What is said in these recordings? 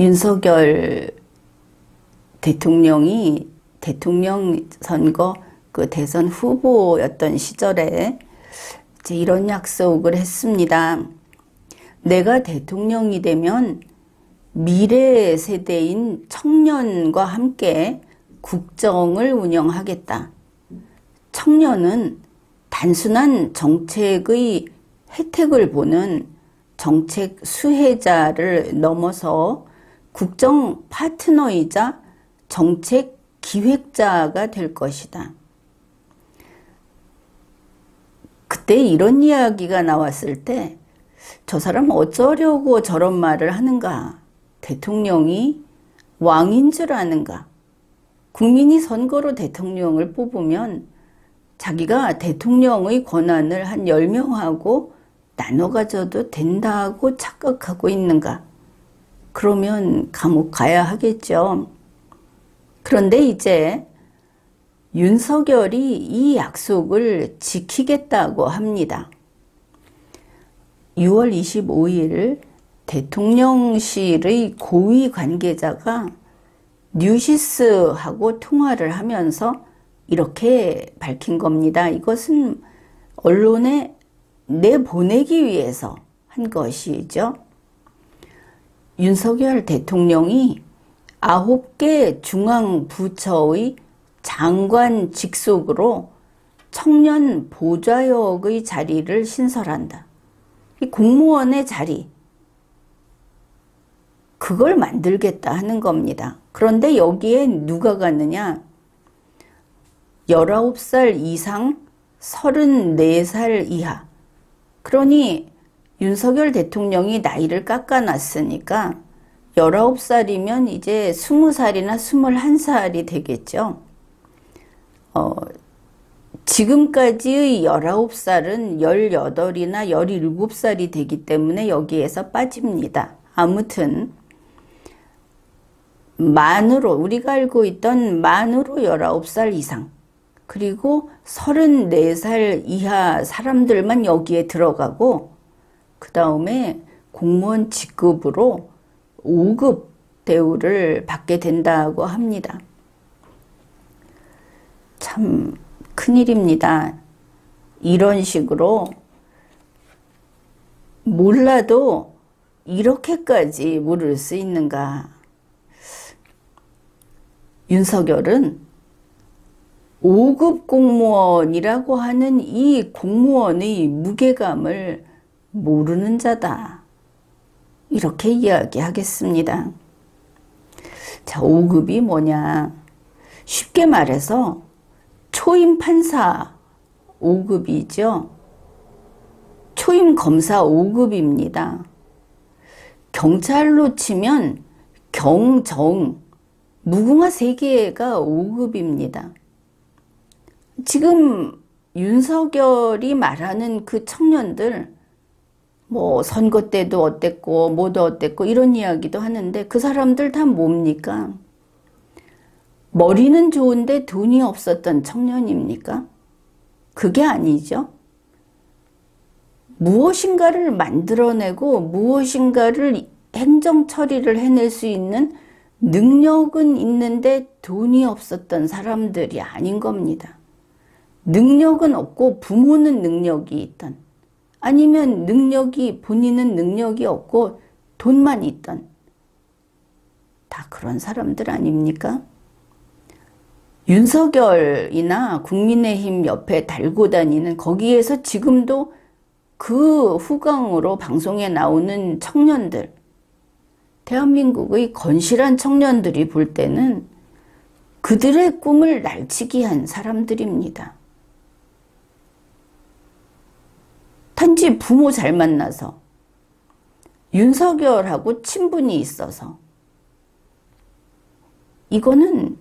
윤석열 대통령이 대통령 선거 그 대선 후보였던 시절에 이제 이런 약속을 했습니다. 내가 대통령이 되면 미래 세대인 청년과 함께 국정을 운영하겠다. 청년은 단순한 정책의 혜택을 보는 정책 수혜자를 넘어서 국정 파트너이자 정책 기획자가 될 것이다. 그때 이런 이야기가 나왔을 때 저 사람 어쩌려고 저런 말을 하는가? 대통령이 왕인 줄 아는가? 국민이 선거로 대통령을 뽑으면 자기가 대통령의 권한을 한 10명하고 나눠 가져도 된다고 착각하고 있는가? 그러면 감옥 가야 하겠죠. 그런데 이제 윤석열이 이 약속을 지키겠다고 합니다. 6월 25일 대통령실의 고위 관계자가 뉴시스하고 통화를 하면서 이렇게 밝힌 겁니다. 이것은 언론에 내보내기 위해서 한 것이죠. 윤석열 대통령이 9개 중앙부처의 장관 직속으로 청년 보좌역의 자리를 신설한다. 이 공무원의 자리, 그걸 만들겠다 하는 겁니다. 그런데 여기에 누가 가느냐? 19살 이상 34살 이하. 그러니 윤석열 대통령이 나이를 깎아놨으니까 19살이면 이제 20살이나 21살이 되겠죠. 지금까지의 19살은 18이나 17살이 되기 때문에 여기에서 빠집니다. 아무튼 만으로, 우리가 알고 있던 만으로 19살 이상, 그리고 34살 이하 사람들만 여기에 들어가고, 그 다음에 공무원 직급으로 5급 대우를 받게 된다고 합니다. 참 큰일입니다. 이런 식으로 몰라도 이렇게까지 모를 수 있는가. 윤석열은 5급 공무원이라고 하는 이 공무원의 무게감을 모르는 자다. 이렇게 이야기하겠습니다. 자, 5급이 뭐냐. 쉽게 말해서 초임 판사 5급이죠. 초임 검사 5급입니다. 경찰로 치면 경정, 무궁화 3개가 5급입니다. 지금 윤석열이 말하는 그 청년들, 뭐 선거 때도 어땠고 뭐도 어땠고 이런 이야기도 하는데 그 사람들 다 뭡니까? 머리는 좋은데 돈이 없었던 청년입니까? 그게 아니죠. 무엇인가를 만들어내고 무엇인가를 행정 처리를 해낼 수 있는 능력은 있는데 돈이 없었던 사람들이 아닌 겁니다. 능력은 없고 부모는 능력이 있던, 아니면 본인은 능력이 없고 돈만 있던, 다 그런 사람들 아닙니까? 윤석열이나 국민의힘 옆에 달고 다니는, 거기에서 지금도 그 후광으로 방송에 나오는 청년들, 대한민국의 건실한 청년들이 볼 때는 그들의 꿈을 날치기 한 사람들입니다. 단지 부모 잘 만나서, 윤석열하고 친분이 있어서, 이거는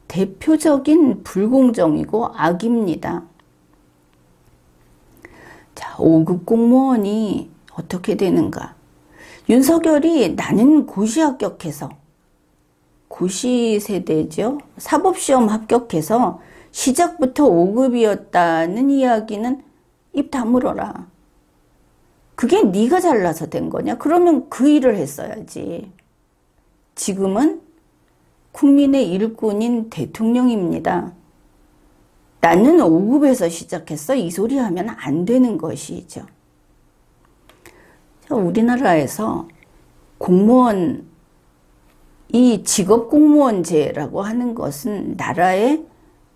대표적인 불공정이고 악입니다. 자, 5급 공무원이 어떻게 되는가? 윤석열이 나는 고시 합격해서, 고시 세대죠. 사법시험 합격해서 시작부터 5급이었다는 이야기는 입 다물어라. 그게 네가 잘나서 된 거냐? 그러면 그 일을 했어야지. 지금은 국민의 일꾼인 대통령입니다. 나는 5급에서 시작했어. 이 소리 하면 안 되는 것이죠. 우리나라에서 공무원, 이 직업공무원제라고 하는 것은 나라의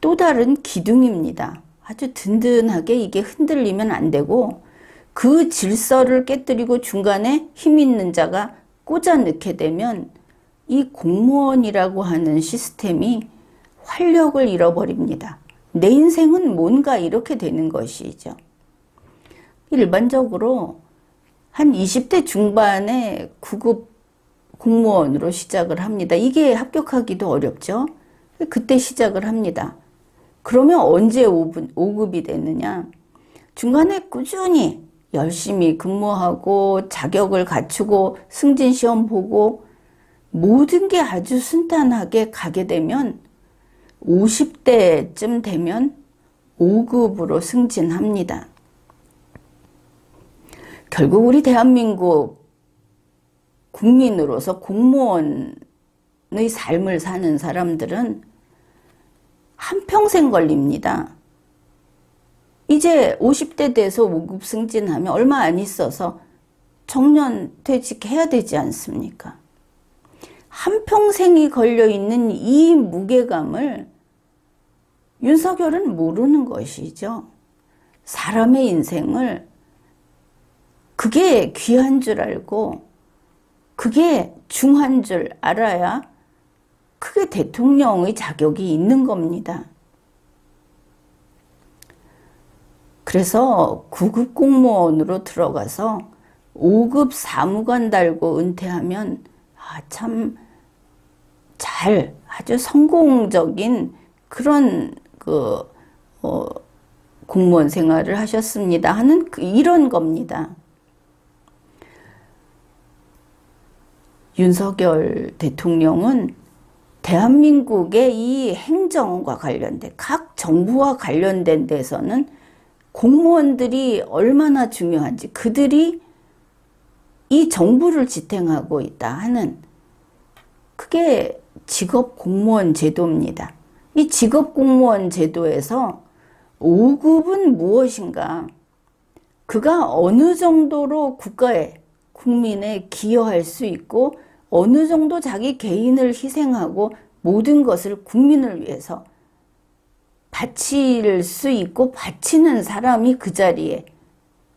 또 다른 기둥입니다. 아주 든든하게 이게 흔들리면 안 되고 그 질서를 깨뜨리고 중간에 힘 있는 자가 꽂아 넣게 되면 이 공무원이라고 하는 시스템이 활력을 잃어버립니다. 내 인생은 뭔가 이렇게 되는 것이죠. 일반적으로 한 20대 중반에 9급 공무원으로 시작을 합니다. 이게 합격하기도 어렵죠. 그때 시작을 합니다. 그러면 언제 5급이 되느냐? 중간에 꾸준히 열심히 근무하고 자격을 갖추고 승진시험 보고 모든 게 아주 순탄하게 가게 되면 50대쯤 되면 5급으로 승진합니다. 결국 우리 대한민국 국민으로서 공무원의 삶을 사는 사람들은 한평생 걸립니다. 이제 50대 돼서 5급 승진하면 얼마 안 있어서 정년퇴직해야 되지 않습니까? 한평생이 걸려있는 이 무게감을 윤석열은 모르는 것이죠. 사람의 인생을 그게 귀한 줄 알고 그게 중한 줄 알아야 그게 대통령의 자격이 있는 겁니다. 그래서 9급 공무원으로 들어가서 5급 사무관 달고 은퇴하면 참 잘 아주 성공적인 그런 공무원 생활을 하셨습니다 하는 이런 겁니다. 윤석열 대통령은 대한민국의 이 행정과 관련된 각 정부와 관련된 데서는 공무원들이 얼마나 중요한지 그들이 이 정부를 지탱하고 있다 하는 그게 직업공무원 제도입니다. 이 직업공무원 제도에서 5급은 무엇인가? 그가 어느 정도로 국가에 국민에 기여할 수 있고 어느 정도 자기 개인을 희생하고 모든 것을 국민을 위해서 바칠 수 있고 바치는 사람이 그 자리에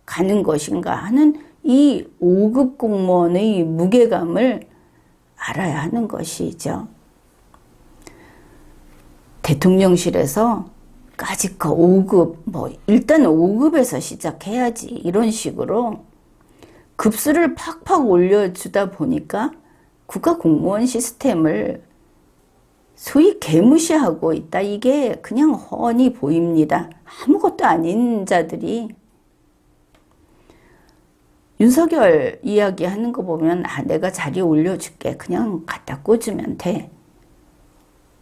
가는 것인가 하는 이 5급 공무원의 무게감을 알아야 하는 것이죠. 대통령실에서 까짓거 5급, 일단 5급에서 시작해야지 이런 식으로 급수를 팍팍 올려주다 보니까 국가공무원 시스템을 소위 개무시하고 있다. 이게 그냥 훤히 보입니다. 아무것도 아닌 자들이 윤석열 이야기하는 거 보면 내가 자리 올려줄게. 그냥 갖다 꽂으면 돼.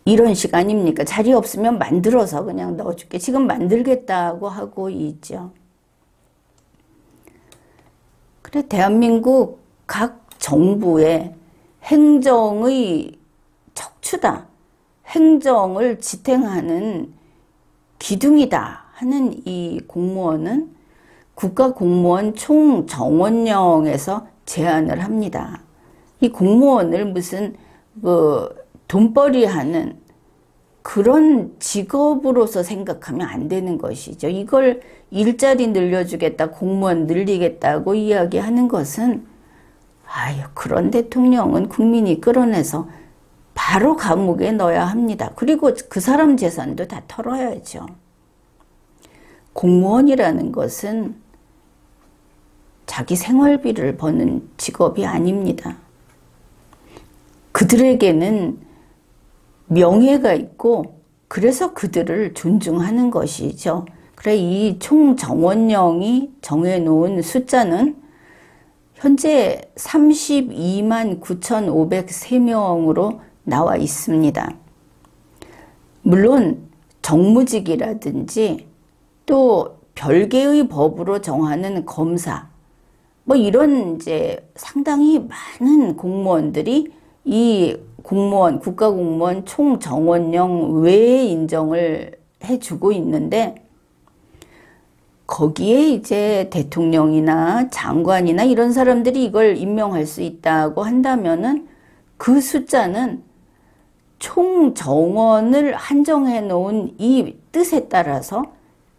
이런 시간입니까? 자리 없으면 만들어서 그냥 넣어줄게. 지금 만들겠다고 하고 있죠. 그래 대한민국 각 정부의 행정의 척추다. 행정을 지탱하는 기둥이다 하는 이 공무원은 국가공무원 총정원령에서 제안을 합니다. 이 공무원을 무슨 돈벌이 하는 그런 직업으로서 생각하면 안 되는 것이죠. 이걸 일자리 늘려주겠다, 공무원 늘리겠다고 이야기하는 것은 그런 대통령은 국민이 끌어내서 바로 감옥에 넣어야 합니다. 그리고 그 사람 재산도 다 털어야죠. 공무원이라는 것은 자기 생활비를 버는 직업이 아닙니다. 그들에게는 명예가 있고 그래서 그들을 존중하는 것이죠. 그래 이 총정원령이 정해놓은 숫자는 현재 32만 9,503명으로 나와 있습니다. 물론 정무직이라든지 또 별개의 법으로 정하는 검사 이런 이제 상당히 많은 공무원들이 이 공무원, 국가공무원 총정원령 외에 인정을 해주고 있는데, 거기에 이제 대통령이나 장관이나 이런 사람들이 이걸 임명할 수 있다고 한다면은 그 숫자는 총정원을 한정해 놓은 이 뜻에 따라서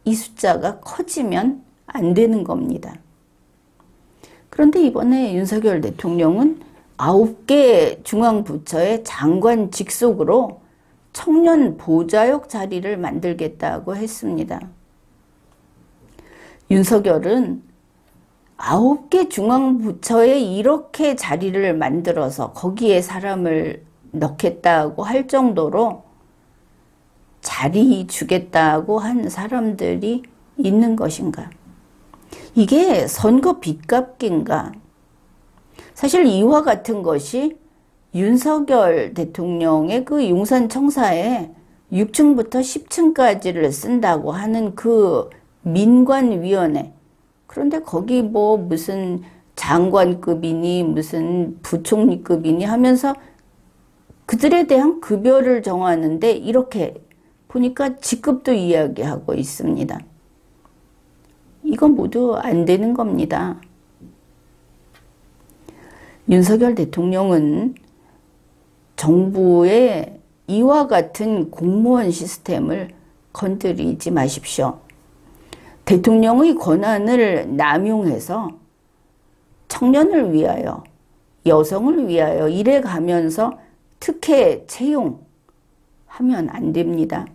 이 숫자가 커지면 안 되는 겁니다. 그런데 이번에 윤석열 대통령은 9개 중앙부처의 장관 직속으로 청년 보좌역 자리를 만들겠다고 했습니다. 윤석열은 9개 중앙부처에 이렇게 자리를 만들어서 거기에 사람을 넣겠다고 할 정도로 자리 주겠다고 한 사람들이 있는 것인가? 이게 선거 빚갚기인가? 사실 이와 같은 것이 윤석열 대통령의 그 용산청사에 6층부터 10층까지를 쓴다고 하는 그 민관위원회. 그런데 거기 뭐 무슨 장관급이니 무슨 부총리급이니 하면서 그들에 대한 급여를 정하는데 이렇게 보니까 직급도 이야기하고 있습니다. 이건 모두 안 되는 겁니다. 윤석열 대통령은 정부의 이와 같은 공무원 시스템을 건드리지 마십시오. 대통령의 권한을 남용해서 청년을 위하여, 여성을 위하여 이래 가면서 특혜 채용하면 안 됩니다.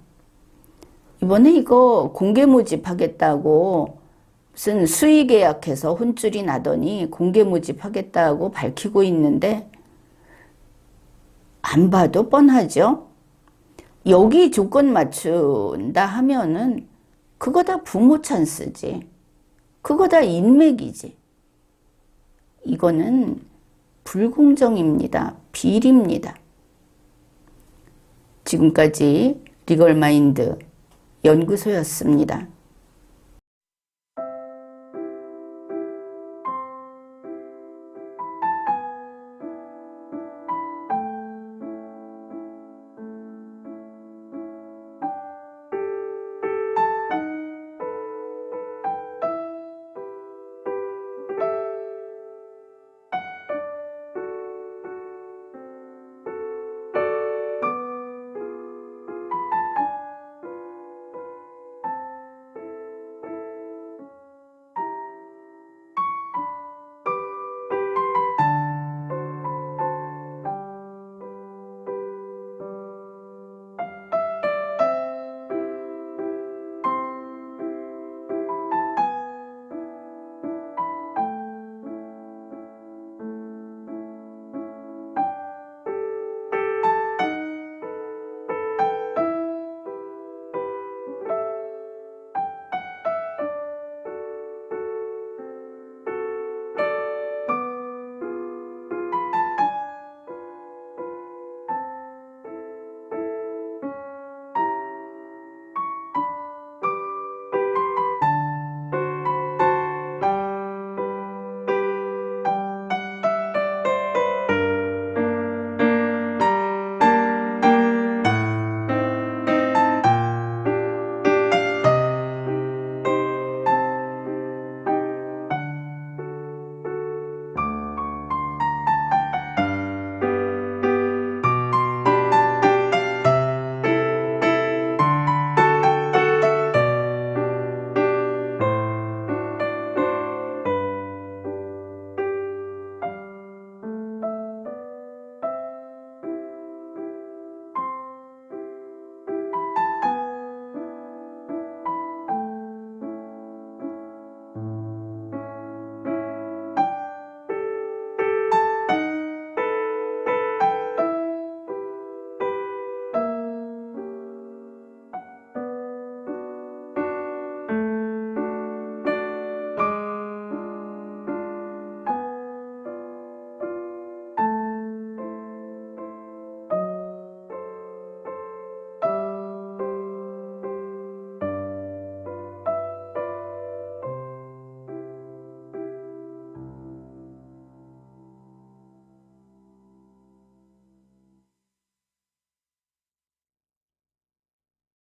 이번에 이거 공개 모집하겠다고 무슨 수의 계약해서 혼쭐이 나더니 공개 모집하겠다고 밝히고 있는데 안 봐도 뻔하죠. 여기 조건 맞춘다 하면은 그거 다 부모 찬스지. 그거 다 인맥이지. 이거는 불공정입니다. 비리입니다. 지금까지 리걸마인드 연구소였습니다.